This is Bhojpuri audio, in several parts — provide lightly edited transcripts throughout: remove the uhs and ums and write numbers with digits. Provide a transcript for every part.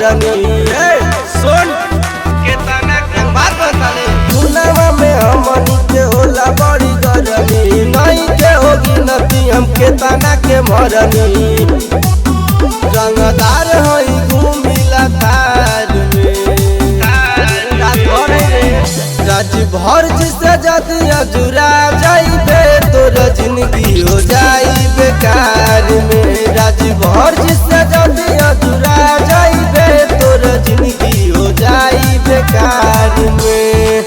मरनी सुन केतना के बात बताले दुनावा में हमनी के होला बड़ी गरमी नहीं के होगी नती हम केतना के मरनी रंगदार हई घूमिला थार में राज भर जिसे जदी अजुरा जाइबे तोर जिंदगी हो जाई बेकार में राज भर जिसे जदी अजुरा जाइबे तोर जिंदगी हो जाई बेकार में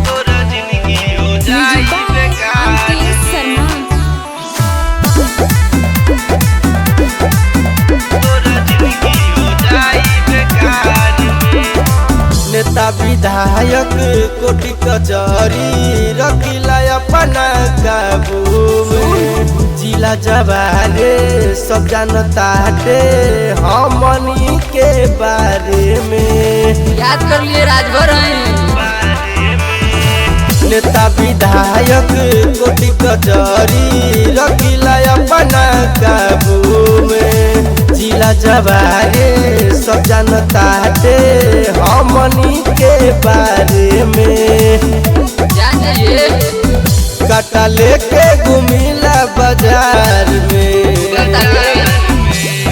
तोर जिंदगी हो जाई बेकार तोर जिंदगी हो जाई बेकार नेता विधायक कोटि कचहरी रखिला अपना काबू में जिला जवारे सब जानता है हमनी के बारे में याद कर लिए राजभर नेता विधायक कोटि कचहरी रखिला अपना काबू में जिला जवारे सब जानता है हमनी के बारे में काटा लेके घूमिला बाजार में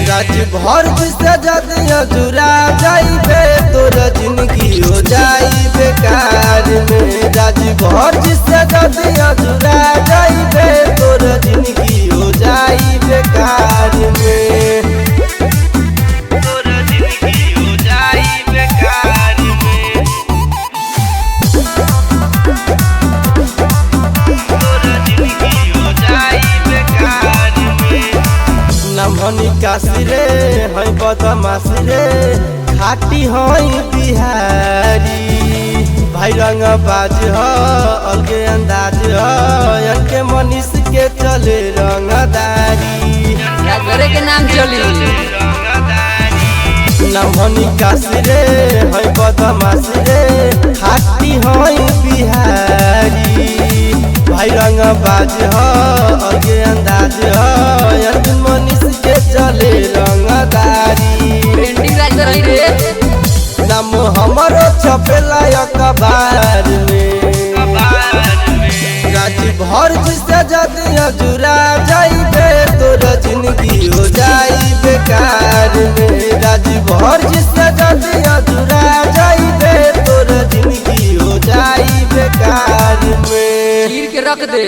राज भर जिसे जदी अजुरा जाइबे तोर जिंदगी हो जाई बेकार में राज भर जिसे जदी अजुरा जाइबे तोर जिंदगी हो जाई बेकार में तोर जिंदगी हो जाई बेकार में तोर जिंदगी हो जाई बेकार में नमहनी काशी रे है बदमाशी रे खाटी है बिहारी भाई रंग बाज ह अलगे अंदाज ह इनके मनीष के चले रंगदारी राजभर के नाम चली नमहनी काशी रे है बदमाशी रे खाटी है बिहारी भाई रंग बाज ह अलगे अंदाज ह इनके मनीष के चले रंगदारी पेंटिंग राजभर रे नाम हमारो छपेला अखबार में राज भर जिसे जदी अजुरा जाइबे तोर जिंदगी हो जाई बेकार में राज भर जिसे जदी अजुरा जाइबे तोर जिंदगी हो जाई बेकार में चीर के रख दे।